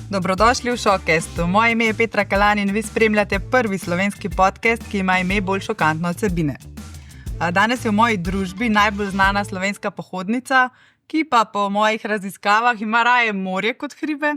Dobrodošli v Šokestu. Moje ime je Petra Kalan in vi spremljate prvi slovenski podcast, ki ima ime bolj šokantno od vsebine. Danes je v moji družbi najbolj znana slovenska pohodnica, ki pa po mojih raziskavah ima raje morje kot hribe.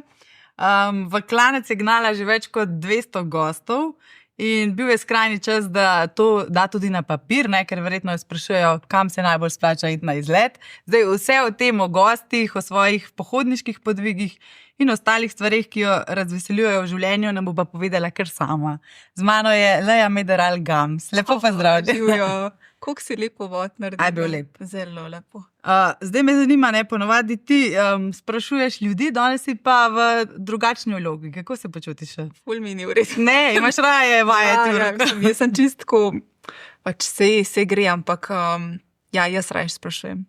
V klanec je gnala že več kot 200 gostov in bil je skrajni čas, da to da tudi na papir, ker verjetno jo sprašujejo, kam se najbolj splača iti na izlet. Zdaj vse o tem, o gostih, o svojih pohodniških podvigih in ostalih stvarih, ki jo razveseljujejo v življenju, nam bo pa povedala kar sama. Z mano je Leja Mederal Gams. Lepo pozdravljena. Kako si lepo vod naredila. Aj bil lep. Zelo lepo. Zdaj me zanima, ponovadi ti sprašuješ ljudi, danes si pa v drugačni vlogi. Kako se počutiš? Ful mi ni v redu. Ne, imaš raje vajeti. Jaz sem čistko, pač se gre, ampak jaz raje sprašujem.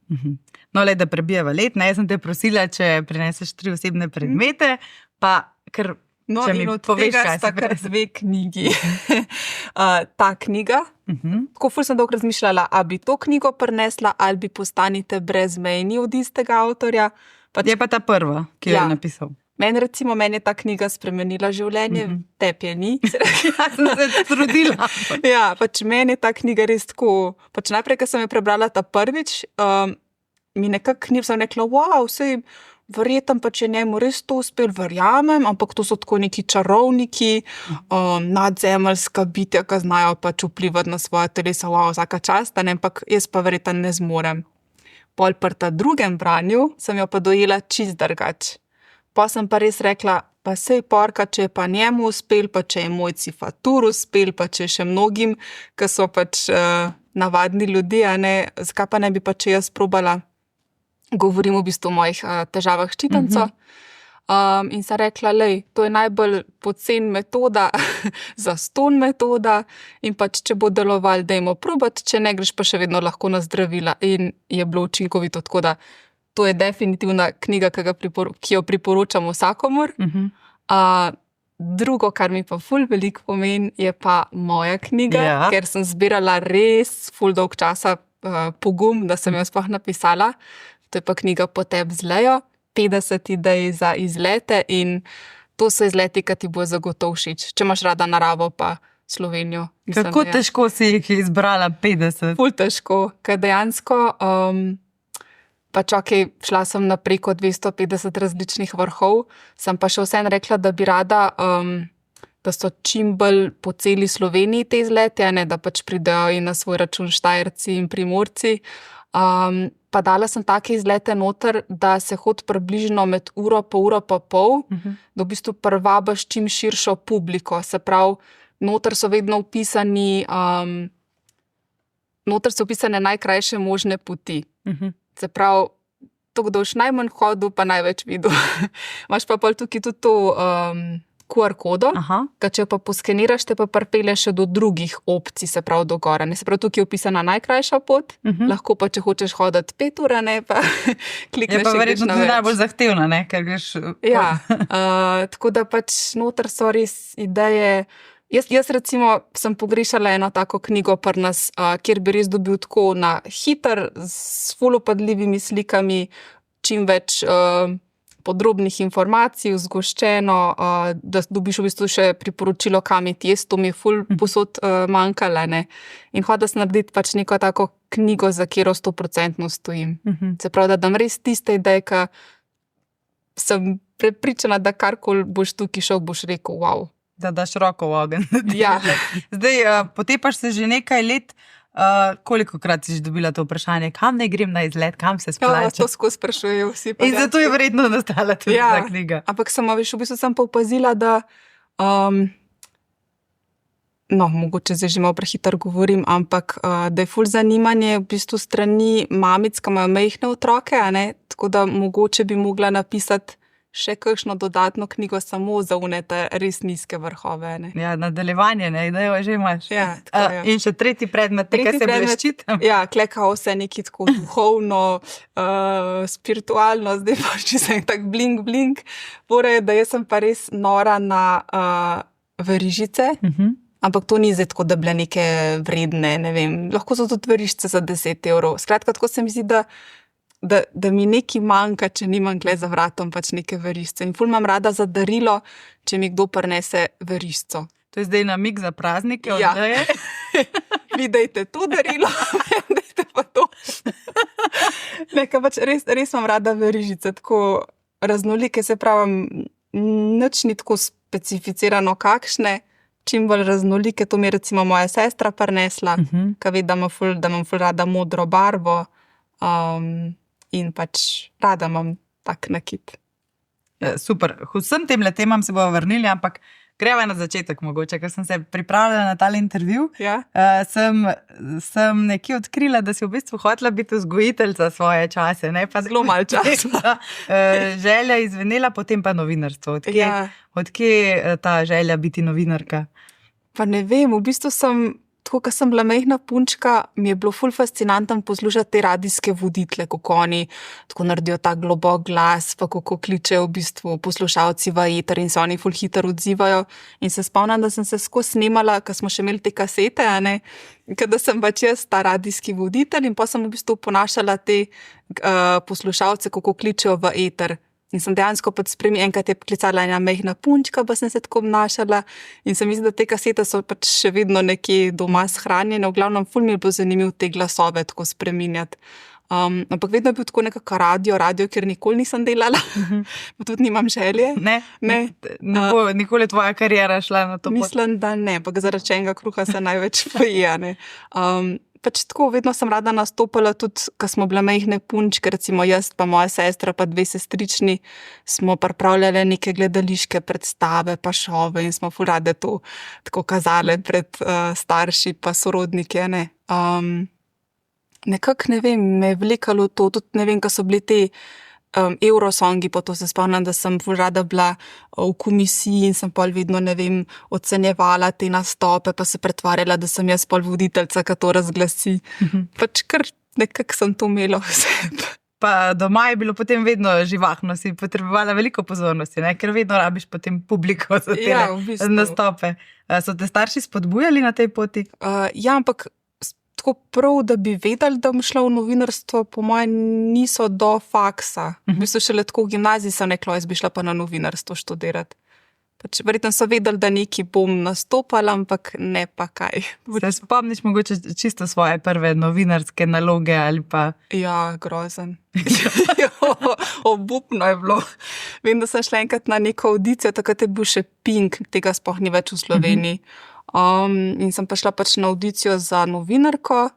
No, da prebijeva let, jaz sem te prosila, če prineseš 3 osebne predmete, pa ker No, če mi in od poveš, tega kaj sta si kar 2 knjigi. Ta knjiga, tako ful sem dolgo razmišljala, a bi to knjigo prinesla, ali bi Postanite brezmejni od istega avtorja. Je pa ta prva, ki jo je napisal. Meni je ta knjiga spremenila življenje, tebi je ni. Jaz sem se trudila. Ja, pač meni je ta knjiga res tako, pač najprej, ko sem jo prebrala ta prvič, mi nekako knjiga sem rekla, wow, vsej verjetno pač je njemu res to uspel, verjamem, ampak to so tako neki čarovniki, nadzemeljska bitja, ki znajo pač vplivati na svoje telesa, wow, vsaka čast, ampak jaz pa verjetno ne zmorem. Pol pri ta drugem branju sem jo pa dojela čist drugače. Pa sem pa res rekla, pa sej porka, če je pa njemu uspel, pa če je Mojci Fatur uspel, pa če še mnogim, ki so pač navadni ljudje, zakaj pa ne bi pa če jaz probala. Govorim v bistvu o mojih težavah s čitanco. In sem rekla, to je najbolj pocen metoda, zastonj metoda in pač, če bo deloval, dajmo probati, če ne greš pa še vedno lahko na zdravila. In je bilo učinkovito, tako da to je definitivna knjiga, ki jo priporočam vsakomur. Drugo, kar mi pa ful veliko pomeni, je pa moja knjiga, ker sem zbirala res ful dolg časa pogum, da sem jo sploh napisala. To je pa knjiga Potep z Lejo, 50 idej za izlete in to so izleti, ki ti bo zagotovo všeč. Če imaš rada naravo pa Slovenijo. Kako težko si jih izbrala 50? Ful težko, ker dejansko pač šla sem na preko 250 različnih vrhov, sem pa še vseeno rekla, da bi rada, da so čim bolj po celi Sloveniji te izlete, da pač pridejo in na svoj račun Štajerci in Primorci. Pa dala sem take izlete noter, da se hodi približno med uro pa pol, da v bistvu privabiš čim širšo publiko. Se pravi, noter so vedno vpisane najkrajše možne poti. Se pravi, to, kdo boš najmanj hodil, pa največ videl. Imaš pa pol tukaj tudi to QR kodo, ki če pa poskeniraš, te pa pripelje še do drugih opcij, se pravi do gore. Se pravi, tukaj je opisana najkrajša pot, lahko pa če hočeš hoditi 5 ur, pa klikneš. Je pa verjetno tudi najbolj zahtevna, ker greš. Ja, tako da pač noter so res ideje. Jaz recimo sem pogrešala eno tako knjigo pri nas, kjer bi res dobil tako na hiter, s ful vpadljivimi slikami, čim več podrobnih informacij, zgoščeno, da dobiš v bistvu še priporočilo, kam iti. To mi je ful posod manjkalo. In hodila sem narediti pač neko tako knjigo, za katero 100% stojim. Se pravi, da dam res tiste ideje, ki sem prepričana, da karkoli boš tukaj šel, boš rekel, wow. Da daš roko v ogenj. Ja. Zdaj, potepaš se že nekaj let, kolikokrat si že dobila to vprašanje, kam naj grem na izlet, kam se splača? To skozi sprašujejo vsi. In zato je verjetno nastala tudi ta knjiga. Ampak v bistvu sem pa opazila, da mogoče zdaj že malo prehitro govorim, ampak da je ful zanimanje v bistvu strani mamic, ki imajo majhne otroke, tako da mogoče bi mogla napisati še kakšno dodatno knjigo samo za unete res nizke vrhove. Ja, nadaljevanje, idejo že imaš. Ja, tako, In še tretji predmet, kaj se bleščitam. Ja, klekao vse neki tako duhovno, spiritualno, zdaj pa če se tak blink. Da jaz sem pa res nora na verižice, ampak to ni zdaj tako, da bile neke vredne, ne vem, lahko so tudi verižice za 10 evrov. Skratka, tako se mi zdi, da da mi nekaj manjka, če nimam gle za vratom pač neke verižice. In ful imam rada za darilo, če mi kdo prinese verižico. To je zdaj namig za praznike, Ja. odleje. Vi dajte to darilo, dajte pa to. Nekaj pač res imam rada verižice, tako raznolike, se pravim, nič ni tako specificirano kakšne, čim bolj raznolike, to mi je recimo moja sestra prinesla, ki ve, da imam ful rada modro barvo, in pač rada imam tak nakit. Super. K vsem tem temam se bomo vrnili, ampak greva na začetek mogoče, ker sem se pripravljala na tale intervju. Ja? Sem nekje odkrila, da si v bistvu hotela biti vzgojiteljica svoje čase. Ne? Pa Zelo malo časa. Želja izvenela, potem pa novinarstvo. Ja. Odkje ta želja biti novinarka? Pa ne vem, v bistvu tako, ko sem bila majhna punčka, mi je bilo ful fascinantno poslušati te radijske voditelje, kako oni tako naredijo ta globok glas, pa kako kličejo v bistvu poslušalci v eter in se oni ful hitro odzivajo. In se spomnim, da sem se skozi snemala, ko smo še imeli te kasete, kada sem pač jaz ta radijski voditelj in pa sem v bistvu ponašala te poslušalce, kako kličejo v eter. In sem dejansko pač enkrat je klicala ena majhna punčka, pa sem se tako obnašala in se mi zdi, da te kasete so pač še vedno nekje doma shranjene. V glavnem ful mi je bilo zanimivo te glasove tako spreminjati. Ampak vedno je bil tako nekako radio, ker nikoli nisem delala, pa tudi nimam želje. Ne bo nikoli tvoja kariera šla na to pot? Mislim, da ne, ampak zaradi čenega kruha se največ poje. Pač tako, vedno sem rada nastopala, tudi ko smo bile majhne punčke, recimo jaz pa moja sestra pa 2 sestrični, smo pripravljale neke gledališke predstave pa šove in smo ful rade to tako kazale pred starši pa sorodniki. Nekako ne vem, me je vlekalo to, tudi ne vem, ko so bili te Eurosongi, pa to se spomnim, da sem ful rada bila v komisiji in sem pol vedno, ne vem, ocenjevala te nastope, pa se pretvarjala, da sem jaz pol voditeljca, ki to razglasi. Pač kar nekako sem to imela v sebi. Pa doma je bilo potem vedno živahno, si potrebovala veliko pozornosti, ne? Ker vedno rabiš potem publiko za te v bistvu nastope. So te starši spodbujali na tej poti? Ja, ampak tako prav, da bi vedeli, da bom šla v novinarstvo, po mojem niso do faksa. V bistvu šele tako v gimnaziji sem rekla, jaz bi šla pa na novinarstvo študirati. Pač verjetno so vedeli, da neki bom nastopala, ampak ne pa kaj. Se spomniš mogoče čisto svoje prve novinarske naloge ali pa? Ja, grozen. Obupno je bilo. Vem, da sem šla enkrat na neko audicijo, takrat je bil še Pink, tega sploh ni več v Sloveniji. In sem pa šla pač na audicijo za novinarko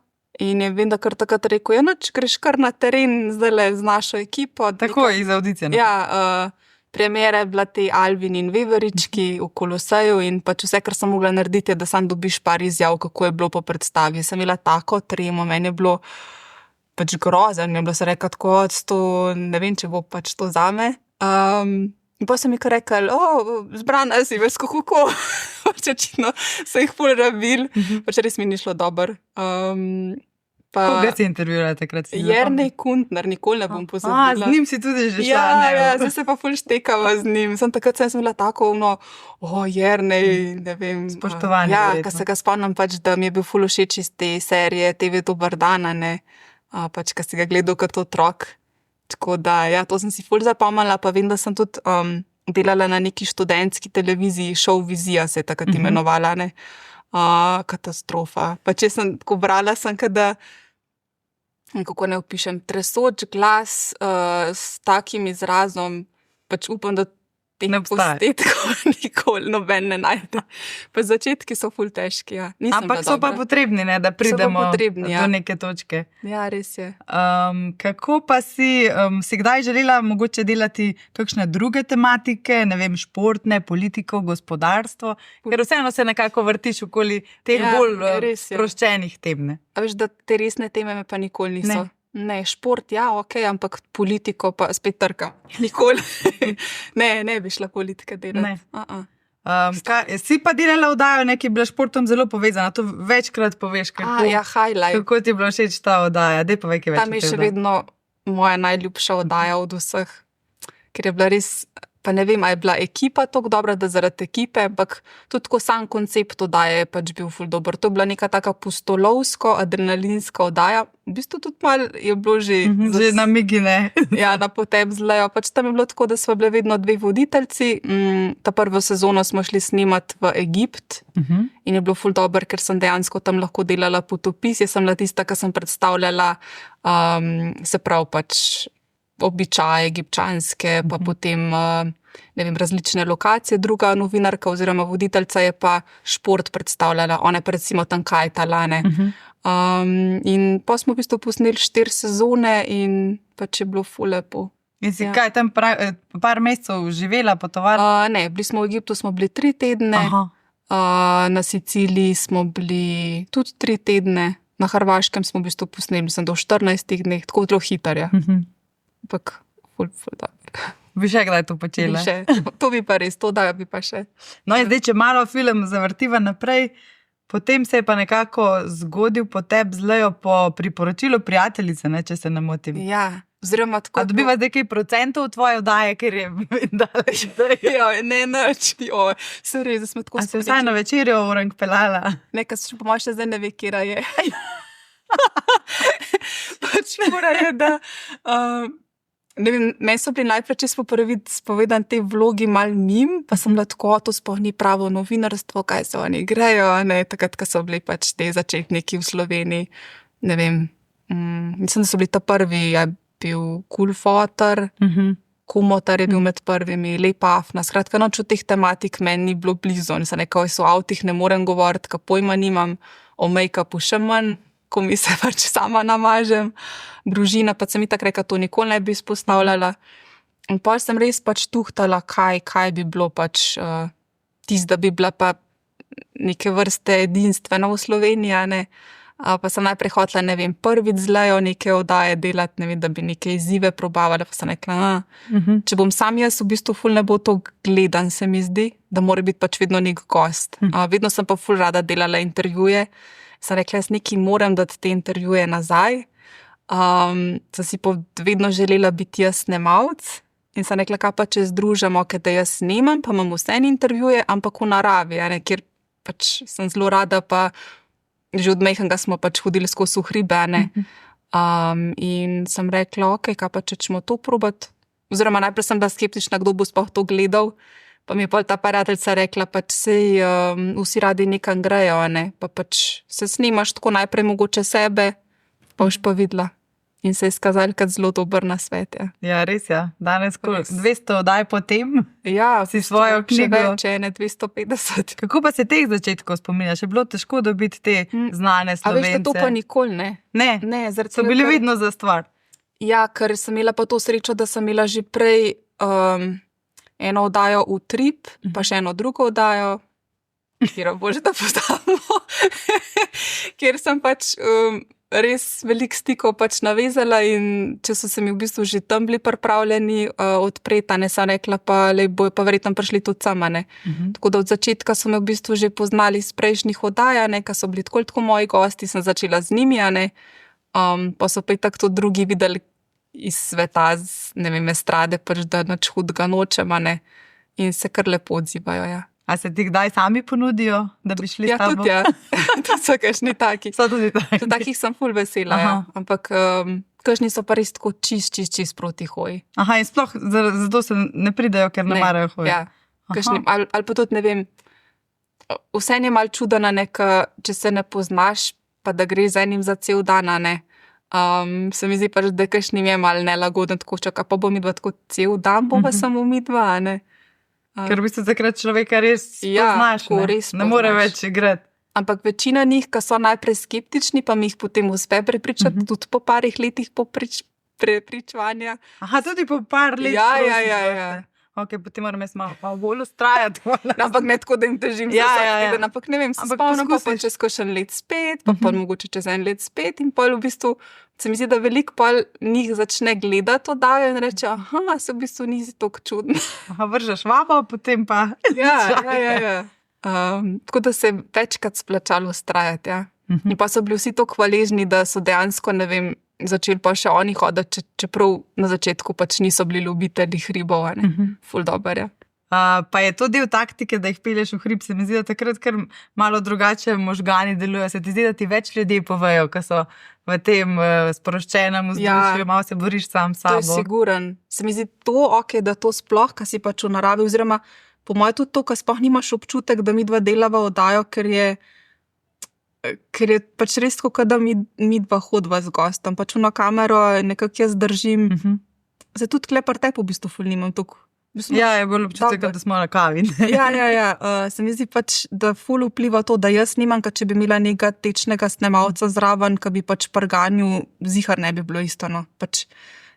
in vem, da kar takrat rekel, noč greš kar na teren zdajle z našo ekipo. Tako iz audicije? Ja, premiere je bila te Alvin in Veverički v Koloseju in pač vse, kar sem mogla narediti, je, da sam dobiš par izjav, kako je bilo po predstavi. Sem imela tako tremo, meni je bilo pač grozen, mi je bilo se rekla tako, ne vem, če bo pač to zame. In pa so mi kar rekli, zbrana si, veš, kako, pač očitno so jih ful rabili, pač res mi ni šlo dobro. Koga si intervjuvala takrat? Jernej Kuntner, nikoli ne bom pozabila. Z njim si tudi že šla. Ja, zdaj se pa ful štekava z njim. Takrat sem bila tako, Jernej, ne vem. Spoštovanje. Ja, ko se ga spomnim pač, da mi je bil ful všeč iz te serije TV Dober dan, pač, ko si ga gledal kot otrok. Tako da, ja, to sem si ful zapomnila, pa vem, da sem tudi delala na neki študentski televiziji, Šov Vizija se je takrat imenovala, katastrofa. Pa če sem tako brala, kada, kako ne opišem, tresoč glas s takim izrazom, pač upam, da teh posnetkov nikoli noben ne najde. Pa začetki so ful težki, ja. Ampak so pa potrebni, da pridemo do neke točke. Ja, res je. Kako pa si kdaj želela mogoče delati kakšne druge tematike, ne vem, športne, politiko, gospodarstvo, ker vseeno se nekako vrtiš okoli teh bolj sproščenih tem, ne? A veš, da te resne teme me pa nikoli niso. Ne, šport, ja, ok, ampak politiko pa spet trka. Nikoli. Ne bi šla politika delati. Si pa delala oddajo, ki je bila športom zelo povezana, to večkrat poveš. Highlight. Kako ti je bila všeč ta oddaja? Dej povej, kaj več. Tam je še vedno moja najljubša oddaja od vseh, ker je bila res Pa ne vem, a je bila ekipa tako dobra, da zaradi ekipe, ampak tudi tako sam koncept oddaje je pač bil ful dober. To je bila neka taka pustolovsko, adrenalinska oddaja. V bistvu tudi malo je bilo že... Že namigi, ne? Ja, na Potep z Lejo. Pač tam je bilo tako, da smo bili vedno dve voditeljci. Ta prvo sezono smo šli snemati v Egipt in je bilo ful dober, ker sem dejansko tam lahko delala potopis. Jaz sem bila tista, ki sem predstavljala, se pravi pač običaje egipčanske, pa potem ne vem, različne lokacije. Druga novinarka oziroma voditeljca je pa šport predstavljala. Ona je pa recimo tam kajtala, ne. In pa smo v bistvu posneli 4 sezone in pač je bilo ful lepo. In si kaj tam par mesecev živela, potovala? Ne, bili smo v Egiptu, smo bili 3 tedne. Na Siciliji smo bili tudi 3 tedne. Na Hrvaškem smo v bistvu posneli, mislim, do 14 dneh, tako zelo hitar, ja. Ampak ful dobro. Bi še kdaj to počela? To bi pa res, to da bi pa še. No in zdaj, če malo film zavrtiva naprej, potem se je pa nekako zgodil Potep z Lejo po priporočilu prijateljice, ne, če se ne motim. Ja, oziroma tako... A dobiva zdaj kaj procentov v tvoje oddaje, ker je daleč? Ja, ne, nič. Se res, da smo tako... A se vsaj na večerjo Orang pelala? Nekaj se še po mojem še zdaj ne ve, kjera je. Pač mora je, da... Ne vem, meni so bili najprej čisto spovedan te vlogi mal mim, pa sem bila tako, to sploh ni pravo novinarstvo, kaj se oni grejo, ne, takrat, ko so bili pač te začetniki v Sloveniji, ne vem, mislim, da so bili ta prvi, je bil Cool Foter, Kumotar je bil med prvimi, Lepa Afna, skratka, noč od teh tematik meni ni bilo blizu, nisem nekaj o avtih ne morem govoriti, ka pojma nimam, o make-upu še manj, ko mi se pač sama namažem, družina, pa sem itak rekla, to nikoli ne bi izpostavljala. In potem sem res pač tuhtala, kaj bi bilo pač tisto, da bi bila pa neke vrste edinstvena v Sloveniji, ne. Pa sem najprej hotela, ne vem, prvič z Lejo neke oddaje delati, ne vem, da bi neke izzive probavala, pa sem rekla, če bom sam jaz, v bistvu ful ne bo to gledan, se mi zdi, da mora biti pač vedno nek gost. Vedno sem pa ful rada delala intervjuje, sem rekla, jaz nekaj moram dati te intervjuje nazaj. Sem si pa vedno želela biti jaz snemalc in sem rekla, kaj pa če združimo, da jaz snemam, pa imam vse intervjuje, ampak v naravi, ne, kjer pač sem zelo rada, pa že od majhnega smo pač hodili skozi hribe, ne. In sem rekla, okej, kaj pa če ćemo to probati. Oziroma najprej sem bila skeptična, kdo bo sploh to gledal. Pa mi je pol ta prijateljica rekla, pač sej vsi radi nekam grejo, ne, pa pač se snimaš tako najprej mogoče sebe, pa boš pa videla. In se je izkazalo kot zelo dober nasvet, ja. Ja, res, ja. Danes 200 oddaj potem, ja, si svojo knjigo. Še več, ne 250. Kako pa se teh začetkov spominjaš? Je bilo težko dobiti te znane Slovence? A veš, da to pa nikoli, ne? Ne, so bili vidno za stvar. Ja, ker sem imela pa to srečo, da sem imela že prej eno oddajo v Trip, pa še eno drugo oddajo, kjer bože, da poznamo, kjer sem pač res veliko stikov pač navezala in če so se mi v bistvu že tam bili pripravljeni odpreti, ne, sem rekla pa, bojo pa verjetno prišli tudi sama, ne. Tako da od začetka so me v bistvu že poznali iz prejšnjih oddaj, ne, ko so bili tako moji gosti, sem začela z njimi, ne, pa so pa itak tudi drugi videli iz sveta, ne vem, estrade, pač da nič hudega nočem, ne, in se kar lepo odzivajo, ja. A se ti kdaj sami ponudijo, da bi šli s tabo? Ja, tudi, ja. To so kakšni taki. So tudi taki. Takih sem ful vesela, ja. Ampak kakšni so pa res tako čist proti hoji. Aha, in sploh zato se ne pridejo, ker ne marajo hoji. Ja, kakšni, ali pa tudi, ne vem, vse je malo čudena, ne, če se ne poznaš, pa da gre z enim za cel dan, ne. Se mi zdi pač, da kakšnim je malo nelagoden, tako čaka, pa bo midva tako cel dan, bo pa samo midva, ne. Ker v bistvu takrat človeka res poznaš, ne? Res ne more več igrati. Ampak večina njih, ki so najprej skeptični, pa mi jih potem uspe prepričati, tudi po parih letih po prepričevanja. Aha, tudi po par letih. Ja. Ok, potem moram jaz malo bolj ustrajati. Ampak ne tako, da jim težim za vsak teden, ampak ne vem, se spomnim pa čez kakšen let spet, pa mogoče čez en let spet in pol v bistvu se mi zdi, da veliko pol njih začne gledati oddajo in reče, aha, se v bistvu nisi tako čudno. Aha, vržeš vabo, potem pa... Ja. Tako da se je večkrat splačalo ustrajati, ja. In pa so bili vsi tako hvaležni, da so dejansko, ne vem, začeli pa še oni hoditi, čeprav na začetku pač niso bili ljubitelji hribov, a ne. Ful dober je. Pa je to del taktike, da jih pelješ v hrib? Se mi zdi, da takrat kar malo drugače možgani delujejo. Se ti zdi, da ti več ljudi povejo, ko so v tem sproščenem vzdušju, malo se boriš sam s sabo. To je siguren. Se mi zdi to ok, da to sploh, kar si pač v naravi, oziroma po mojem tudi to, kar sploh nimaš občutek, da midva delava oddajo, ker je pač res tako, da midva hodva z gostom. Pač na kamero nekako jaz držim. Zdaj tudi tule pri tebi v bistvu ful nimam toliko. Ja, je bolj občutek, da smo na kavi. Ja. Se mi zdi pač, da ful vpliva to, da jaz nimam, ker če bi imela nekega tečnega snemalca zraven, ki bi pač prganju zihar ne bi bilo isto, no. Pač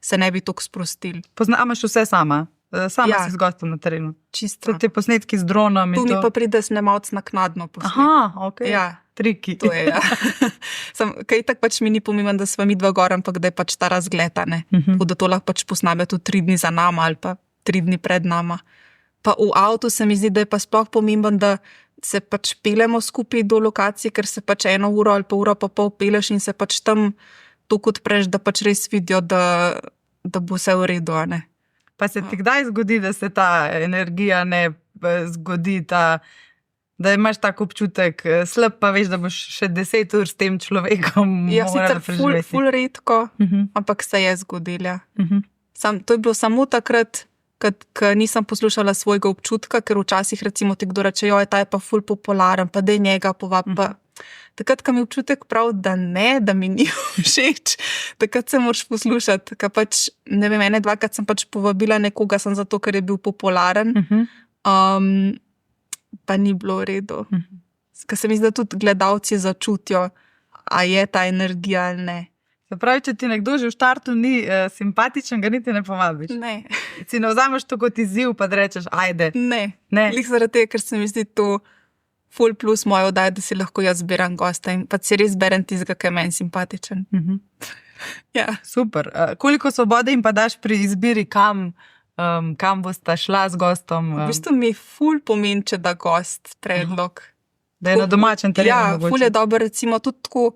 se ne bi toliko sprostili. Poznamaš vse sama? Sama si z gostom na terenu? Čisto. Te posnetki z dronom in tu mi pa pride snemalc naknadno posnet. Aha, ok. Ja. Triki. To je, ja. Kaj tak pač mi ni pomemben, da sva midva gor, ampak da je pač ta razgled, ne. Tako da to lahko pač posname tudi 3 dni za nama ali pa 3 dni pred nama. Pa v avtu se mi zdi, da je pa sploh pomemben, da se pač peljemo skupaj do lokacije, ker se pač 1 uro ali pa uro pa pol pelješ in se pač tam toliko odpreš, da pač res vidijo, da bo vse v redu, a ne. Pa se ti kdaj zgodi, da se ta energija ne zgodi, da imaš tak občutek slab, pa veš, da boš še 10 ur s tem človekom ja, morala preživeti? Ful redko, ampak se je zgodilo. To je bilo samo takrat, ko nisem poslušala svojega občutka, ker včasih recimo ti kdo reče, joj, ta je pa ful popularen, pa daj njega povab, pa takrat, ko mi občutek prav, da ne, da mi ni všeč, takrat se moraš poslušati, ker pač, ne vem, 1-2 sem pač povabila nekoga, sem zato, ker je bil popularen, pa ni bilo v redu. Ker se mi zdi, da tudi gledalci začutijo, a je ta energija ali ne. Se pravi, če ti nekdo že v štartu ni simpatičen, ga niti ne povabiš. Ne. Si ne vzameš to kot izziv, pa da rečeš, ajde. Ne. Lih zaradi tega, ker se mi zdi to ful plus moje oddaje, da si lahko jaz zbiram gosta in pa si res berem tistega, ki je meni simpatičen. Ja. Super. Koliko svobode jim pa daš pri izbiri, kam bosta šla z gostom? V bistvu mi ful pomeni, če da gost predlog. Da je na domačem terenu. Ja, mogoče. Ful je dobro, recimo tudi tako.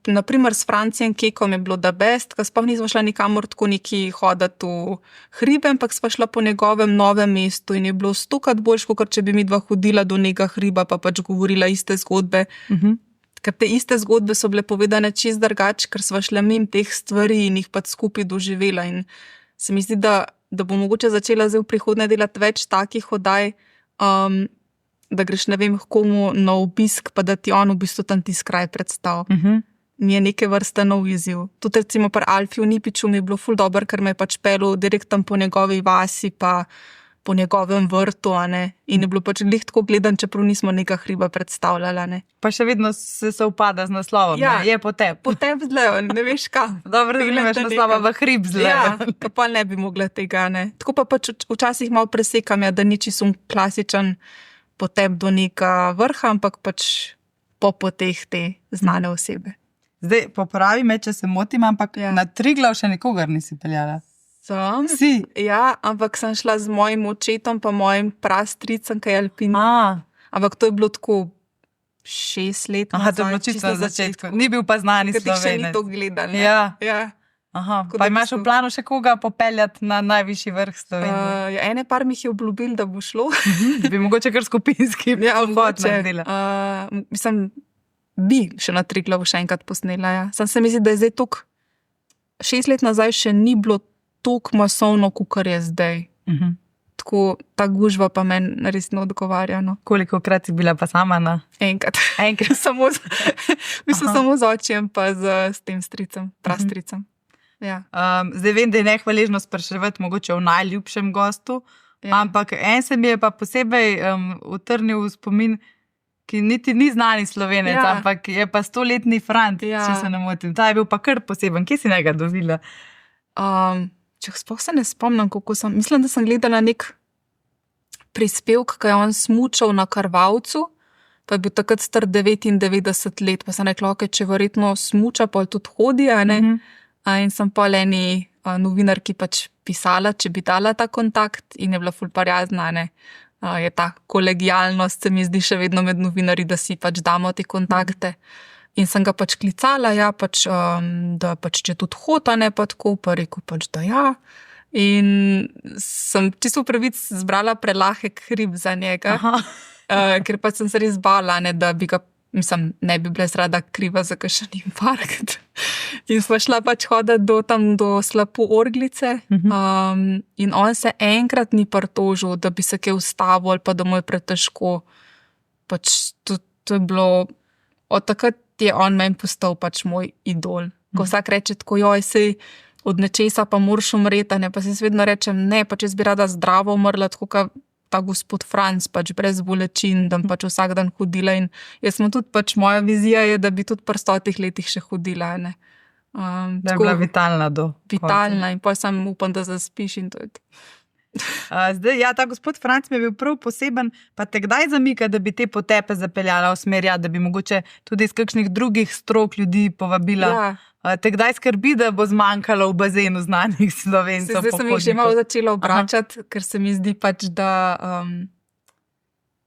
Naprimer s Francijem Kekom je bilo da best, ker sploh nismo šla nikamor tako neki hoditi v hribe, ampak sva šla po njegovem novem mestu in je bilo 100krat boljš, kot če bi midva hodila do nekega hriba pa pač govorila iste zgodbe. Ker te iste zgodbe so bile povedane čisto drugače, ker sva šla mimo teh stvari in jih pač skupaj doživela in se mi zdi, da bo mogoče začela zdaj v prihodnje delati več takih oddaj, da greš, ne vem, komu na obisk, pa da ti on v bistvu tam tisti kraj predstavi. Mi je neke vrste nov izziv. Tudi recimo pri Alfiju Nipiču mi je bilo ful dobro, ker me je pač pelil direkt tam po njegovi vasi, pa po njegovem vrtu, a ne. In je bilo pač glih tako gledan, čeprav nismo neka hriba predstavljala, ne. Pa še vedno se upada z naslovom, ja, je po tebi. Po tebi zlejo, ne veš kam. Dobro, da nimaš naslova v hrib zlejo. Ja, pa ne bi mogla tega, ne. Tako pa pač včasih malo presekam, ja, da ni čisto klasičen potem do neka vrha, ampak pač po poteh te znane osebe. Zdaj, popravi me, če se motim, ampak na Triglav še nikogar nisi peljala. Si? Ja, ampak sem šla z mojim očetom pa mojim prastricem, ki je alpin. Ampak to je bilo tako 6 let nazaj. To je bilo čisto na začetku. Ni bil pa znani Slovenec. Ker ti še ni to gledal. Ja. Pa imaš v planu še koga popeljati na najvišji vrh Slovenije? Ene par mi jih je obljubil, da bo šlo. Bi mogoče kar skupinski pohod naredila. Mislim, bi še na Triglavu še enkrat posnela. Ja. Sam se mi zdi, da je zdaj toliko 6 let nazaj še ni bilo toliko masovno, kakor je zdaj. Tako, ta gužva pa meni res ne odgovarja. No. Kolikokrat si bila pa sama na? Enkrat. Samo z očem pa s tem stricem, prastricem. Ja. Zdaj vem, da je nehvaležno spraševati mogoče o najljubšem gostu, ampak en se mi je pa posebej utrnil v spomin, ki niti ni znani Slovenec, ampak je pa 100-letni Frant, če se ne motim. Ta je bil pa kar poseben. Kje si njega dobila? Sploh se ne spomnim, kako sem. Mislim, da sem gledala nek prispevek, ko je on smučal na Karvavcu, pa je bil takrat star 99 let, pa sem rekla, če verjetno smuča, pa tudi hodi, a ne? In sem pa eni novinarki pač pisala, če bi dala ta kontakt in je bila ful prijazna, ne. Je ta kolegijalnost, se mi zdi še vedno med novinarji, da si pač damo te kontakte. In sem ga pač klicala, ja, pač, da pač če tudi hota, ne pa tako, pa rekel pač, da ja. In sem čisto pravic zbrala prelahek hrib za njega, ker pa sem se res bala, ne, da bi ga, mislim, ne bi bila rada kriva za kakšen infarkt. In sva šla pač hoditi do Slapu Orglice, in on se enkrat ni pritožil, da bi se kaj ustavil ali pa da mu je pretežko. Pač to je bilo, od takrat je on meni postal pač moj idol. Ko vsak reče tako, joj, sej od nečesa pa moraš umreti, ne, pa si vedno rečem, ne, pač jaz bi rada zdravo umrla, tako kot ta gospod Franc, pač brez bolečin, da pač vsak dan hodila in jaz sem tudi pač, moja vizija je, da bi tudi pri 100 letih še hodila, ne. Da je bila vitalna do vitalna in pa sem upam, da zaspiš in to je to. Zdaj, ja, ta gospod Franc mi je bil prav poseben, pa te kdaj zamika, da bi te potepe zapeljala v smer, da bi mogoče tudi iz kakšnih drugih strok ljudi povabila? Ja. Te kdaj skrbi, da bo zmanjkalo v bazenu znanih Slovencev? Zdaj sem jih že malo začela obračati, ker se mi zdi pač, da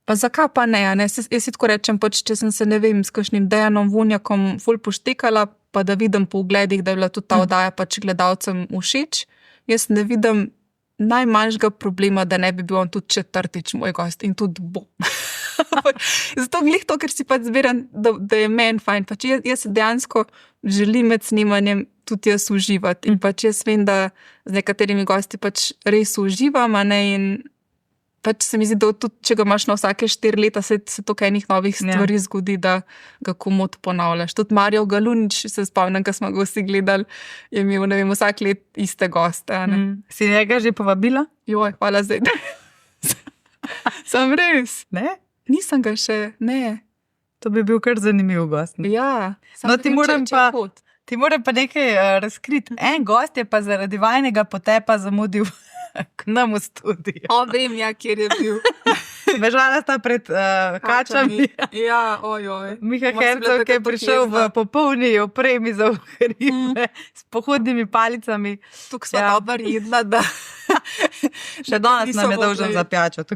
pa zakaj pa ne, ne? Jaz si tako rečem, pač, če sem se, ne vem, s kakšnim Dejanom Vunjakom ful poštekala, pa da vidim po ugledih, da je bila tudi ta oddaja pač gledalcem všeč, jaz ne vidim najmanjšega problema, da ne bi bil on tudi četrtič moj gost in tudi bo. Zato glih to, ker si pač zbiram, da je meni fajn. Pač jaz dejansko želim med snemanjem tudi jaz uživati in pač jaz vem, da z nekaterimi gosti pač res uživam, a ne, in pač se mi zdi, da tudi, če ga imaš na vsake 4 leta, se toliko enih novih stvari zgodi, da ga komot ponavljaš. Tudi Marjo Galunič, se spomnim, ko smo ga vsi gledali, je imel, ne vem, vsak let iste goste. Si njega že povabila? Joj, hvala zdaj. Sem res. Ne? Nisem ga še, ne. To bi bil kar zanimiv gost. Ja. No, ti moram pa nekaj razkriti. En gost je pa zaradi vajnega potepa zamudil k nam v studio. Vem, ja, kjer je bil. Bežala sta pred kačami. Ja, ojoj. Miha Hercog je prišel v popolni opremi za hribe, s pohodnimi palicami. Tukaj smo dobro jedla, da še danes nam je dolžen za pijačo.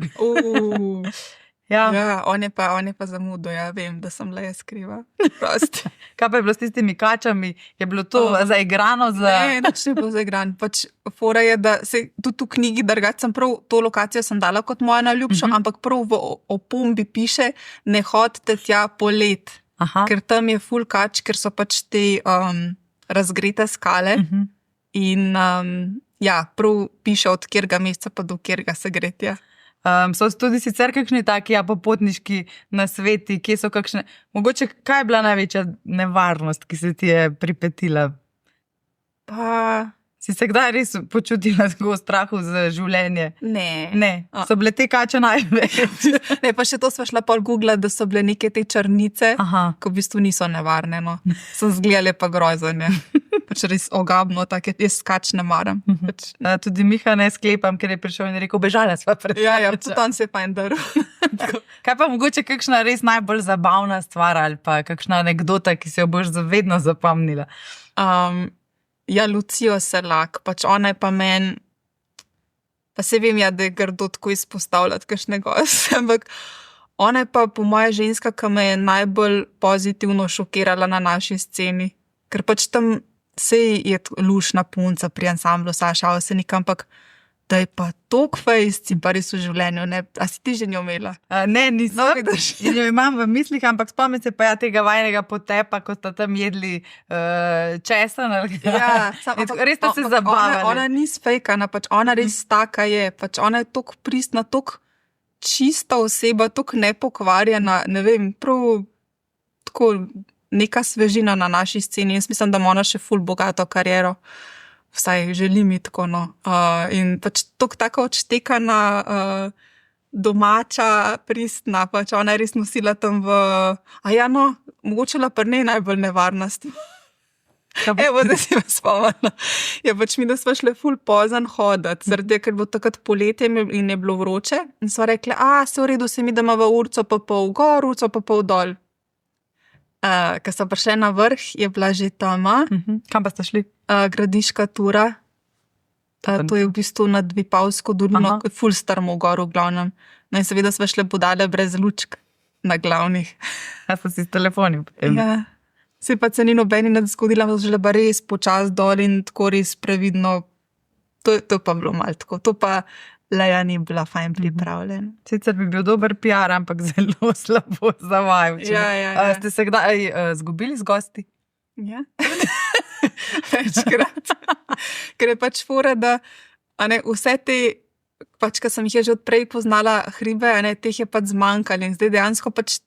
Ja, on je pa zamudil, ja, vem, da sem le skriva. Prosti. Kaj pa je bilo s tistimi kačami? Je bilo to zaigrano? Ne, nič ne bilo zaigrano. Pač fora je, da se tudi v knjigi drugače sem prav, to lokacijo sem dala kot moja najljubša, ampak prav v opombi piše, ne hodite tja polet. Ker tam je ful kač, ker so pač te razgrete skale in ja, prav piše od kjerga meseca pa do kjerga se gretja. So tudi sicer kakšni taki popotniški nasveti, kje so kakšne, mogoče kaj je bila največja nevarnost, ki se ti je pripetila? Pa si se kdaj res počutila tako v strahu za življenje? Ne. So bile te kače največ? Ne, pa še to sva šla pol googlati, da so bile neke te črnice, ko v bistvu niso nevarne, no. Sem zgledala pa grozanje. Pač res ogabno, tako jaz kač ne maram. Tudi Miha ne sklepam, ker je prišel in rekel, bežala sva pred kača. Ja, tudi on se je fajn daril. Kaj pa mogoče kakšna res najbolj zabavna stvar ali pa kakšna anekdota, ki si jo boš zavedno zapomnila? Ja, Lucijo Selak, pač ona je pa meni, pa se vem, ja, da je grdo tako izpostavljati kakšne goste, ampak ona je pa po moja ženska, ki me je najbolj pozitivno šokirala na naši sceni. Ker pač tam sej je lušna punca pri ansamblu Saša Avsenik, ampak da je pa tok fejst in pa res v življenju, ne? A si ti že njo imela? Ne, nisem. In jo imam v mislih, ampak spomnim se pa tega vajnega potepa, ko sta tam jedli česen. Ja, res sta se zabavali. Ona ni sfejkana, pač ona res taka je, pač ona je tok pristna, tok čista oseba, tok nepokvarjena, ne vem, prav tako neka svežina na naši sceni. Jaz mislim, da ima ona še ful bogato kariero. Vsaj želi mi tako, no. In pač tako odštekana, domača, pristna, pač ona je res nosila tam v... mogoče la pa ne najbolj nevarnost. Evo, da si me spomnila. Ja, pač mi, da sva šle ful pozan hodati, zaradi, ker bo takrat poletje in je bilo vroče. In sva rekli, se v redu, se mi dama v urco pa pol gor, urco pa pol dol. Ko so prišli na vrh, je bila že tema. Kam pa ste šli? Gradiška tura. To je v bistvu nad Vipavsko dolino, ful strmo gor v glavnem. No in seveda sva šle podale brez lučk na glavnih. A so si s telefoni potem? Ja. Se pa se ni nobeni nad zgodila, žele pa res počas dol in tako res previdno. To pa bilo malo tako. To pa Leja ni bila fajn pripravljena. Sicer bi bil dober PR, ampak zelo slabo za vaju. Ja. Ste se kdaj zgubili z gosti? Ja. Večkrat. Ker je pač fora, da vse te, pač, ki sem jih že odprej poznala hribe, teh je pač zmanjkalo in zdaj dejansko pač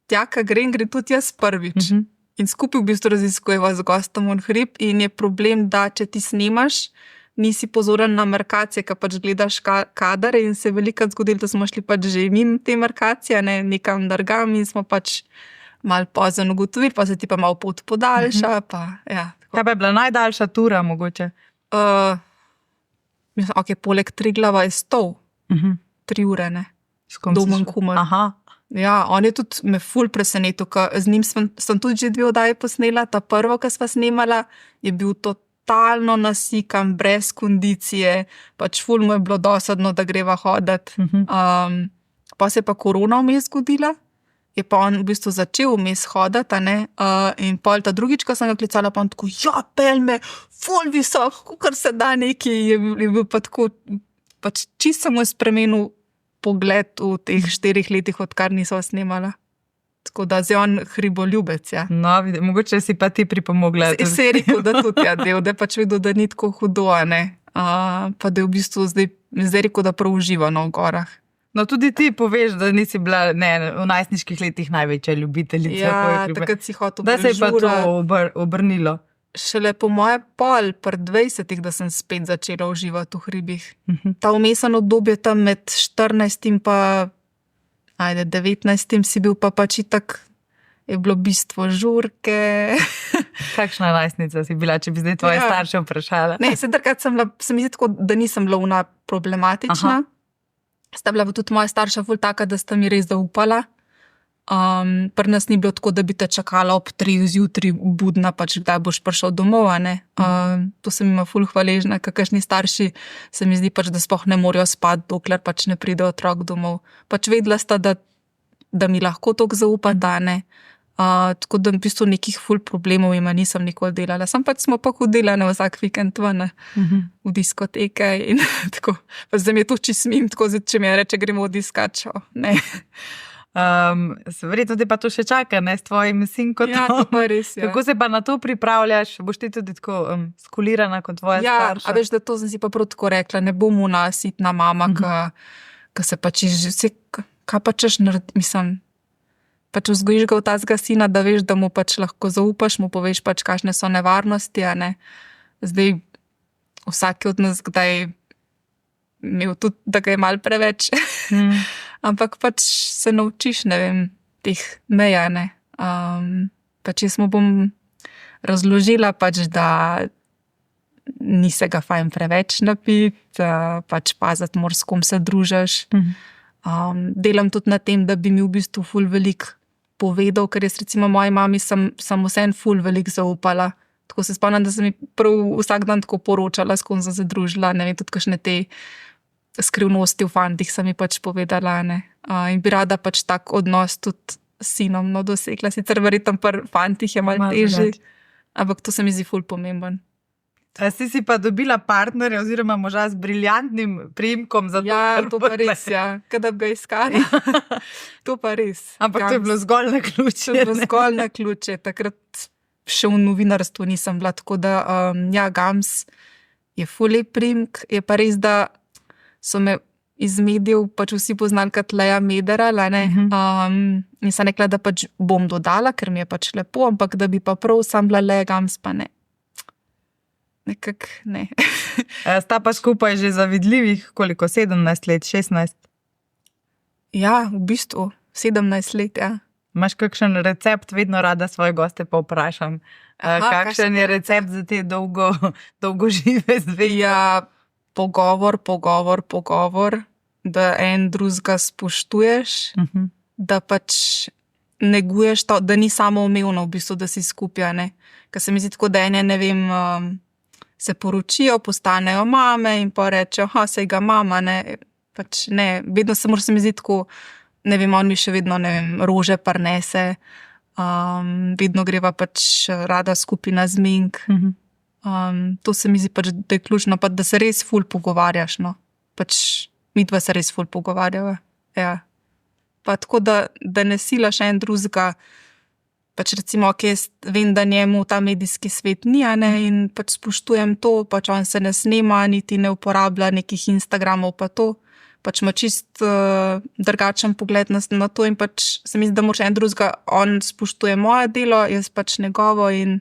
tja, ka gre tudi jaz prvič. In skupaj v bistvu raziskujeva z gostom on hrib in je problem, da če ti snimaš, nisi pozoren na markacije, ki pač gledaš kadar in se je velikrat zgodilo, da smo šli pač že mimo te markacije, nekam drugam in smo pač malo pozno ugotovili, pa se ti pa malo pot podaljša. Kaj pa je bila najdaljša tura mogoče? Mislim, poleg Triglava je Stol. 3 ure, ne. Domen Kumer. Aha. Ja, on je tudi me ful presenetil, ker z njim sem tudi že 2 oddaje posnela, ta prvo, ki sva snemala, je bil totalno nasikan, brez kondicije, pač ful mu je bilo dosadno, da greva hoditi. Pa se je pa korona vmes zgodila, je pa on v bistvu začel vmes hoditi, in pol ta drugič, ko sem ga klicala, pa on tako, pel me, ful visok, kar se da nekaj, je bil pa tako, pač čisto se mu je spremenil pogled v teh 4 letih, odkar nisva snemala. Tako da zdaj on hriboljubec, ja. No, mogoče si pa ti pripomogla. Se je rekel, da tudi del, da je pač vedel, da ni tako hudo, pa da je v bistvu zdaj rekel, da prav uživa v gorah. No, tudi ti poveš, da nisi bila v najstniških letih največja ljubiteljica. Ja, takrat si hotel da se je pa to obrnilo. Šele po moje pri 20, da sem spet začela uživati v hribih. Ta vmesno obdobje tam med 14 in pa 19 si bil pa pač itak, je bilo bistvo žurke. Kakšna najstnica si bila, če bi zdaj tvoje starše vprašala? Ne, takrat se mi zdi tako, da nisem bila ona problematična. Sta bila pa tudi moja starša ful taka, da sta mi res zaupala. Pri nas ni bilo tako, da bi te čakala ob 3 zjutraj budna, pač kdaj boš prišel domov, To sem ima ful hvaležna, kakšni starši se mi zdi pač, da sploh ne morejo spati, dokler pač ne pride otrok domov. Pač vedela sta, da mi lahko toliko zaupata, tako da v bistvu nekih ful problemov ima nisem nikoli delala. Sam pač smo pa hodila vsak vikend ven, v diskoteke in tako. Pa zdaj mi je to čismim, tako zdaj, če mi reče, gremo v diskačo, ne. Verjetno te pa to še čaka, s tvojim sinkom. Ja, to pa res, ja. Kako se pa na to pripravljaš? Boš ti tudi tako skulirana kot tvoja starša? Ja, a veš, da to sem si pa prav tako rekla, ne bom ona sitna mama, ki se pač kaj pa češ narediti, mislim, pač vzgojiš ga v tazga sina, da veš, da mu pač lahko zaupaš, mu poveš pač, kakšne so nevarnosti, Zdaj, vsak od nas kdaj imel tudi, da ga je malo preveč. Ampak pač se naučiš, ne vem, teh meja, Pač jaz mu bom razložila pač, da ni se ga fajn preveč napiti, pač paziti moraš, s kom se družiš. Delam tudi na tem, da bi mi v bistvu ful veliko povedal, ker jaz recimo moji mami sem vseeno ful veliko zaupala. Tako se spomnim, da sem mi prav vsak dan tako poročala, s kom sem se družila, ne vem, tudi kakšne te skrivnosti v fantih sem mi pač povedala, in bi rada pač tak odnos tudi s sinom dosegla. Sicer verjetno pri fantih je malo težje, ampak to se mi zdi ful pomemben. Si pa dobila partnerja oziroma moža z briljantnim priimkom za to. Ja, to pa res, ja. Kada bi ga iskali. To pa res. Ampak to je bilo zgolj na ključe. To je bilo zgolj na ključe. Takrat še v novinarstvu nisem bila, tako da, Gams je ful lep priimk, je pa res, da so me iz medijev pač vsi poznali kot Leja Mederal, in sem rekla, da pač bom dodala, ker mi je pač lepo, ampak da bi pa prav sam bila Leja Gams, pa ne. Nekak ne. Sta pa skupaj že zavidljivih, koliko, 17 let, 16? Ja, v bistvu, 17 let, ja. Imaš kakšen recept, vedno rada svoje goste pa vprašam. Kakšen je recept za te dolgožive zveze? Ja, pogovor, da en drugega spoštuješ, da pač neguješ to, da ni samoumevno v bistvu, da si skupaj, Ker se mi zdi tako, da ne vem, se poročijo, postanejo mame in pa rečejo, sej ga mama, pač ne, vedno se mi zdi tako, ne vem, on mi še vedno, ne vem, rože prinese, Vedno greva pač rada skupina zmenk. To se mi zdi pač, da je ključno, pa da se res ful pogovarjaš, no. Pač midva se res ful pogovarjava. Ja. Pa tako, da ne silaš en drugega, pač recimo, jaz vem, da njemu ta medijski svet ni, a ne, in pač spoštujem to, pač on se ne snema, niti ne uporablja nekih Instagramov pa to. Pač ima čist drugačen pogled na to in pač se mi zdi, da moraš en drugega, on spoštuje moje delo, jaz pač njegovo in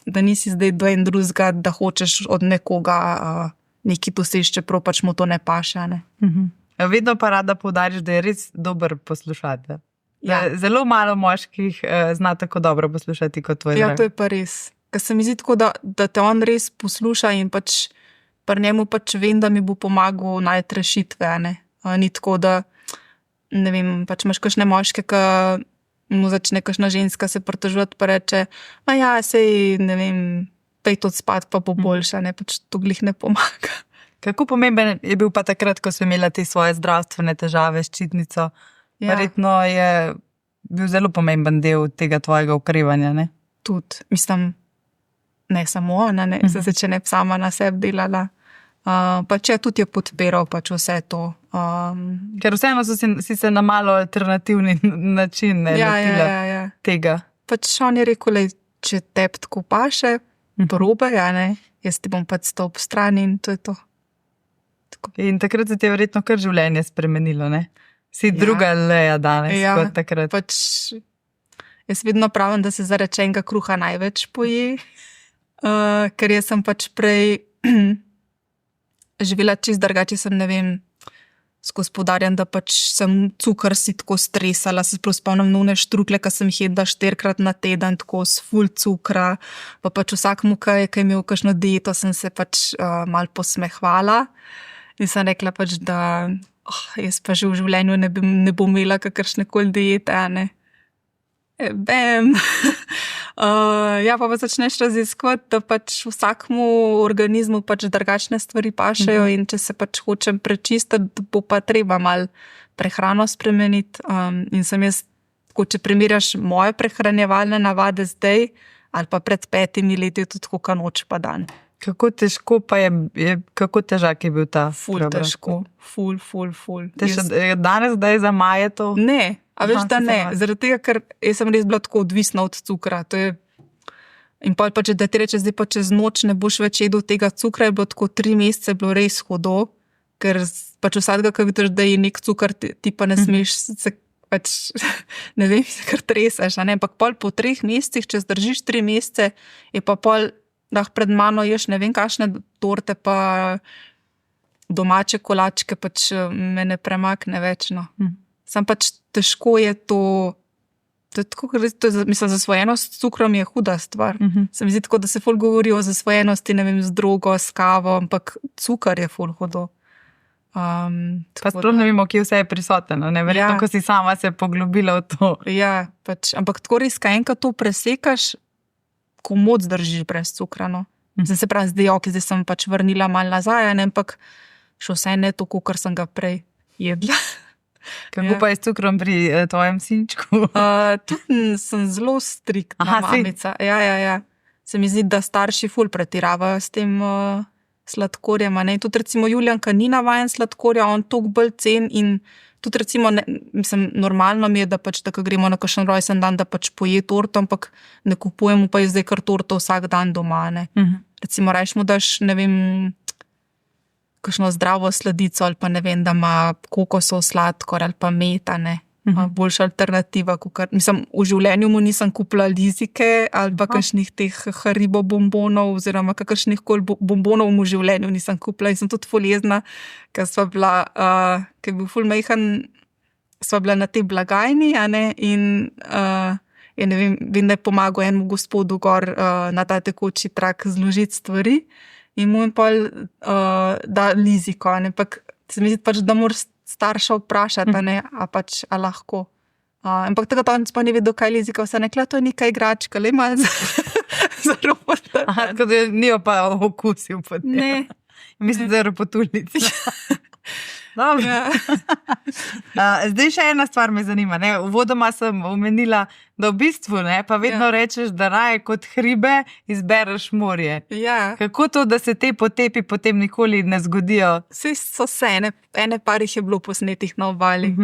da nisi zdaj do en drugega, da hočeš od nekoga nekaj doseči, čeprav pač mu to ne paše, ne. Vedno pa rada poudariš, da je res dober poslušatelj. Ja. Zelo malo moških zna tako dobro poslušati kot tvoj Ja, drag. to je pa res. Ker se mi zdi tako, da te on res posluša in pač pri njemu pač vem, da mi bo pomagal najti rešitve, a ne. Ni tako, da ne vem, pač imaš kakšne moške, ki mu začne kakšna ženska se pritoževati pa reče, ja, sej, ne vem, pejt odspat pa bo boljša, ne, pač to glih ne pomaga. Kako pomemben je bil pa takrat, ko si imela te svoje zdravstvene težave s ščitnico? Ja. Verjetno je bil zelo pomemben del tega tvojega okrevanja, ne? Tudi, mislim, ne samo ona, ne, če ne bi sama na sebi delala. Pač je tudi je podpiral pač vse to. Ker vseeno si se na malo alternativni način lotila tega. Pač on je rekel, če tebi tako paše, probe, ja ne, jaz ti bom pač stop strani in to je to. Tako. In takrat se ti je verjetno kar življenje spremenilo, ne? Si druga Leja danes kot takrat. Pač jaz vedno pravim, da se za rečenega kruha največ poje, ker jaz sem pač prej živela čist drugače, sem, ne vem, skozi poudarjam, da pač sem cukor si tako stresala, se sploh spomnim nune štrukle, ki sem jih jedla 4-krat na teden, tako s ful cukra, pa pač vsakmu, ki je imel kakšno dieto, sem se pač malo posmehvala in sem rekla pač, da jaz pa že v življenju ne bom imela kakršnekoli diete, a ne. Bam! Ja, pa začneš raziskovati, da pač vsakmu organizmu pač drugačne stvari pašejo in če se pač hočem prečistiti, bo pa treba malo prehrano spremeniti. In sem jaz, tako, če primerjaš moje prehranjevalne navade zdaj ali pa pred 5 leti, je tudi tako noč pa dan. Kako težko pa je, kako težak je bil ta Ful težko. Ful. Danes, zdaj za maje to? Ne, a veš, da ne. Zaradi tega, ker jaz sem res bila tako odvisna od cukra. To je... In pa če da ti reče, zdaj pa čez noč ne boš več jedel tega cukra, je bilo tako 3 mesece bilo res hudo, ker pač vsakega, ko vidiš, da je nek cukor, ti pa ne smeš se pač, ne vem, se kar treseš, a ne, ampak pol po 3 mesecih, če zdržiš 3 mesece, je pa pol lahko pred mano ješ ne vem kakšne torte pa domače kolačke, pač me ne premakne več, no. Sam pač težko je to je tako, mislim, zasvojenost s cukrom je huda stvar. Se mi zdi tako, da se ful govori o zasvojenosti, ne vem, z drogo, s kavo, ampak cukor je ful hudo. Pa sploh ne vemo, kje vse je prisotno, ne? Verjetno, ko si sama se poglobila v to. Ja, pač, ampak tako res, kaj enkrat to presekaš, ko moc držiš brez cukra, no. Se pravi, zdaj sem pač vrnila malo nazaj, ne, ampak še vse ne to, kar sem ga prej jedla. Kako pa je s cukrom pri tvojem sinčku? Tudi sem zelo striktna mamica. Ja. Se mi zdi, da starši ful pretiravajo s tem sladkorjem, ne. Tudi recimo Julijanka ni navajen sladkorja, on toliko bolj cen in tudi recimo, mislim, normalno mi je, da pač, da ko gremo na kakšen rojsten dan, da pač poje torto, ampak ne kupujemo pa je zdaj kar torto vsak dan doma, ne. Recimo rajš mu daš, ne vem, kakšno zdravo sladico ali pa ne vem, da ima kokosov sladkor ali pa meta, ne. Boljša alternativa, mislim, v življenju mu nisem kupila lizike ali pa kakšnih teh Haribo bombonov oziroma kakršnih koli bombonov mu v življenju nisem kupila in sem tudi ful jezna, ker sva bila, ker je bil ful majhen, sva bila na tej blagajni, a ne, in ne vem, da je pomagal enemu gospodu gor na ta tekoči trak zložiti stvari in mu je pol da liziko, a ne, ampak se mi zdi pač, da moraš starša vprašati, a pač, a lahko. Ampak tega pa ni vedel, kaj lizika, vse nekla, to je neka igračka, le malo za robota. Tako da nijo pa okusil potem. Ne. Mislim, da je robotulnica. Dobro. Ja. Zdaj še ena stvar me zanima. Ne? Uvodoma sem omenila, da v bistvu pa vedno rečeš, da raje kot hribe izbereš morje. Ja. Kako to, da se te potepi potem nikoli ne zgodijo? Vsi so se, ene parih je bilo posnetih na obali.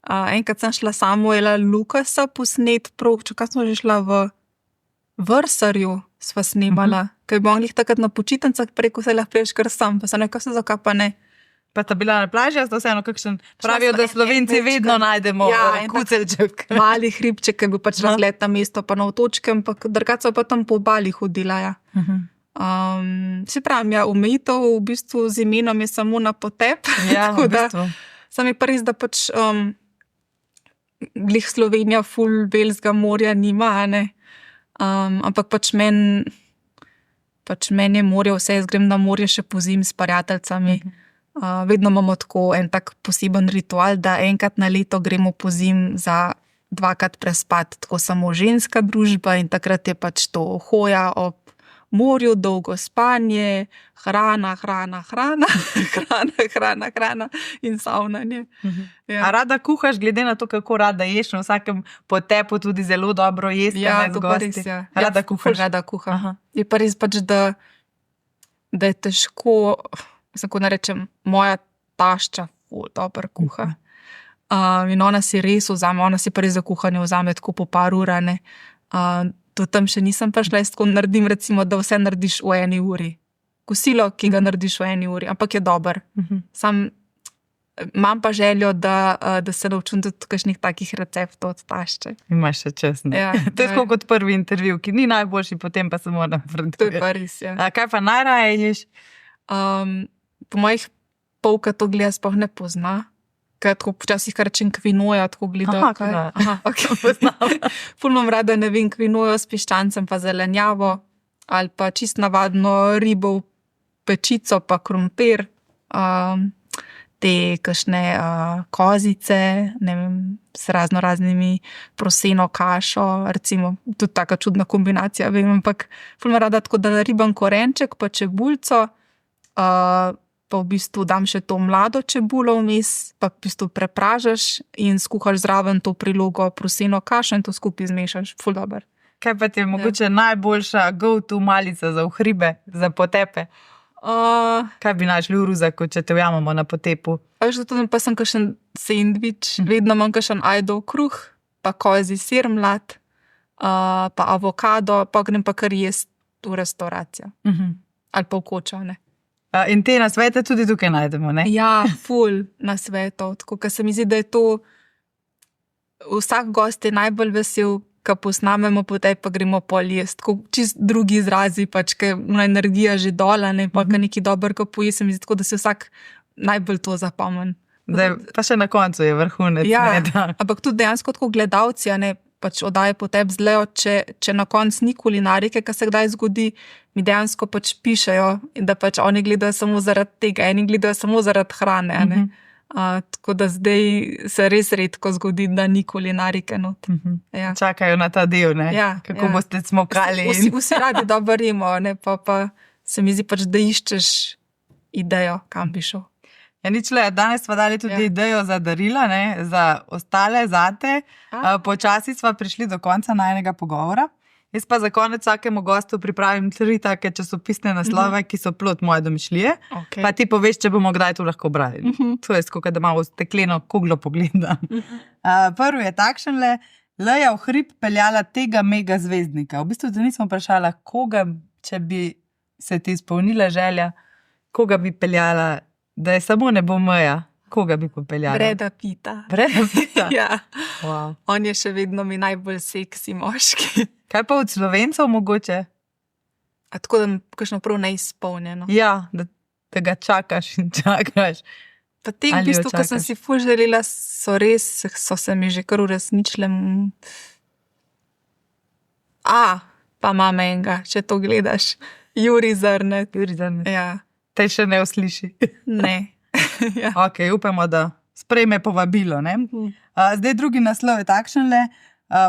Enkrat sem šla Samuela Lukasa posnet, čakaj smo že šla v Vrsarju, sva snemala, ker je bil on takrat na počitnicah, preko se lahko priješ kar sam, pa se nekaj se zakaj pa ne. Pa sta bila na plaži, a sta vseeno kakšen, pravijo, da Slovenci vedno najdemo kuceljček. Mali hribček, ki je bil pač razlet na mesto, pa na otočke, ampak drugače so pa tam po obali hodila, ja. Se pravim, ja, omejitev v bistvu z imenom je samo na potep. Ja, v bistvu. Sam je pa res, da pač glih Slovenija ful Belskega morja nima, ne. Ampak pač meni je morje vse, jaz grem na morje še pozim s prijateljicami. Vedno imamo tako en tak poseben ritual, da enkrat na leto gremo pozim za 2krat prespat, tako samo ženska družba in takrat je pač to hoja ob morju, dolgo spanje, hrana in savnanje. Ja. A rada kuhaš, glede na to, kako rada ješ, na vsakem potepu tudi zelo dobro jeste med gosti? Ja, rada kuhaš? Rada kuham. Je pa res pač, da je težko, ko ne rečem, moja tašča ful dobro kuha. In ona si res vzame, ona si pa res za kuhanje vzame tako po par ur, ne. To tam še nisem prišla, jaz tako naredim, recimo, da vse narediš v 1 uri. Kosilo, ki ga narediš v 1 uri, ampak je dober. Sam imam pa željo, da se naučim tudi kakšnih takih receptov od tašče. Imaš še čas, ne? Ja, to je tako kot prvi intervju, ki ni najboljši, potem pa se mora naprediti. To je pa res, ja. Kaj pa najraje ješ? Po mojih polka to gleda sploh ne pozna. Ker tako počasih kar rečem kvinoja, tako gleda. Aha, okay. Poznam. Ful imam rada, ne vem, kvinojo s piščancem pa zelenjavo, ali pa čist navadno ribo, pečico pa krompir, te kakšne kozice, ne vem, s raznimi proseno kašo, recimo, tudi taka čudna kombinacija, vem, ampak ful imam rada tako, da naribam korenček pa čebulco, pa v bistvu dam še to mlado čebulo vmes, pa v bistvu prepražaš in skuhaš zraven to prilogo proseno kašo in to skupaj zmešaš. Ful dober. Kaj pa ti je mogoče najboljša go-to malica za v hribe, za potepe? Kaj bi našli v ruzaku, če te ujamemo na potepu? Veš, da pa sem kakšen sendvič, vedno imam kakšen ajdov kruh, pa kozji sir mlad, pa avokado, pa grem pa kar jest v restauracijo. Ali pa v kočo, ne. In te nasvete tudi tukaj najdemo, ne? Ja, ful nasvetov. Tako, ker se mi zdi, da je to vsak gost je najbolj vesel, ko posnamemo potep, pa gremo pol jesti. Tako čist drugi izrazi, pač, ker energija že dola, ne, pa nekaj dober, ko poje, se mi zdi tako, da se vsak najbolj to zapomni. Pa še na koncu je vrhunec. Ja, ne, ampak tudi dejansko tako gledalci, ne, pač oddaje potep zlejo, če na koncu ni kulinarike, kar se kdaj zgodi, mi dejansko pač pišejo, da pač oni gledajo samo zaradi tega, eni gledajo samo zaradi hrane, ne. Tako da zdaj se res redko zgodi, da ni kulinarike not. Ja. Čakajo na ta del, ne? Ja, kako boste smokali. Vsi radi dobro jemo, ne, pa se mi zdi pač, da iščeš idejo, kam bi šel. Ja, nič le, danes smo dali tudi idejo za darila, ne, za ostale, zate. Počasi smo prišli do konca najnega pogovora. Jaz pa za konec vsakemu gostu pripravim 3 take časopisne naslove, ki so plod moje domišljije. Okay. Pa ti poveš, če bomo kdaj to lahko brali. To je skoro, da malo stekleno kuglo pogledam. Prvi je takšenle, Leja v hrib peljala tega mega zvezdnika. V bistvu te nismo vprašala, koga, če bi se ti izpolnila želja, koga bi peljala, da je samo ne bo meja. Koga bi popeljala? Breda Pitta. Breda Pitta? Ja. Wow. On je še vedno mi najbolj seksi moški. Kaj pa od Slovencev mogoče? Tako da kakšno prav neizpolnjeno. Ja, da ga čakaš in čakaš. Pa teh v bistvu, ko sem si ful želela, so se mi že kar uresničile. Pa imam enega, če to gledaš. Jurij Zrnet. Ja. Te še ne usliši? Ne. Ja. Ok, upamo, da sprejme povabilo, ne? Zdaj drugi naslov je takšenle.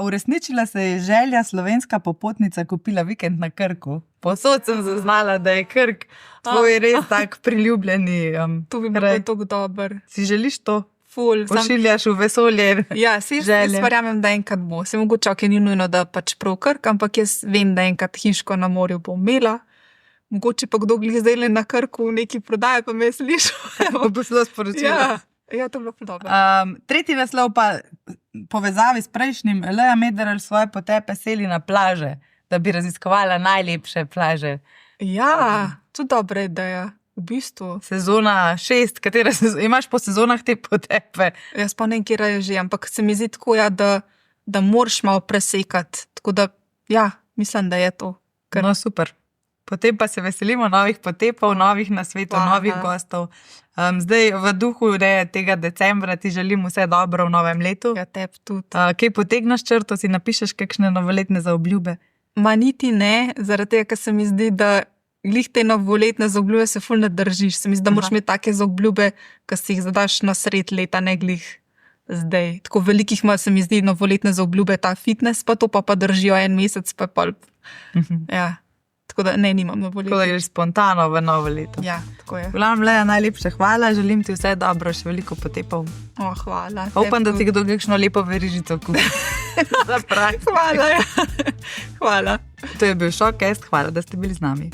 Uresničila se je želja, slovenska popotnica kupila vikend na Krku. Povsod sem zaznala, da je Krk tvoj res tak priljubljeni To bi kraj. bilo tako dober. Si želiš to? Ful. Pošiljaš v vesolje. Ja, jaz verjamem, da enkrat bo. Se mogoče, ok, ni nujno, da pač prav Krk, ampak jaz vem, da enkrat hiško na morju bom imela. Mogoče pa kdo glih zdaj na Krku neki prodaja, pa me je slišal. Bo poslal sporočilo. Ja, to bi bilo dobro. Tretji naslov pa povezavi s prejšnjim. Lea Mederer svoje potepe seli na plaže, da bi raziskovala najlepše plaže. Ja, to je dobra ideja. V bistvu. Sezona 6, imaš po sezonah te potepe. Jaz pa ne vem, kje je že, ampak se mi zdi tako, ja, da moraš malo presekati. Tako da, ja, mislim, da je to. No, super. Potem pa se veselimo novih potepov, novih nasvetov, novih gostov. Zdaj v duhu tega decembra ti želim vse dobro v novem letu. Ja, tebi tudi. Kaj potegneš črto, si napišeš kakšne novoletne zaobljube? Ma niti ne, zaradi tega, ker se mi zdi, da glih te novoletne zaobljube se ful ne držiš. Se mi zdi, da moraš imeti take zaobljube, ki si jih zadaš na sred leta, ne glih zdaj. Tako velikih ima se mi zdi novoletne zaobljube, ta fitness, pa to pa držijo en mesec, pa pol. Ja. Tako da ne, nimam novoletnih. Tako da greš spontano v novo leto. Ja, tako je. Vlam, Lea, najlepše hvala, želim ti vse dobro, še veliko potepov. Hvala. Upam, da ti kdo kakšno lepo verižico kupi. Hvala, ja. Hvala. To je bil Showcast, hvala, da ste bili z nami.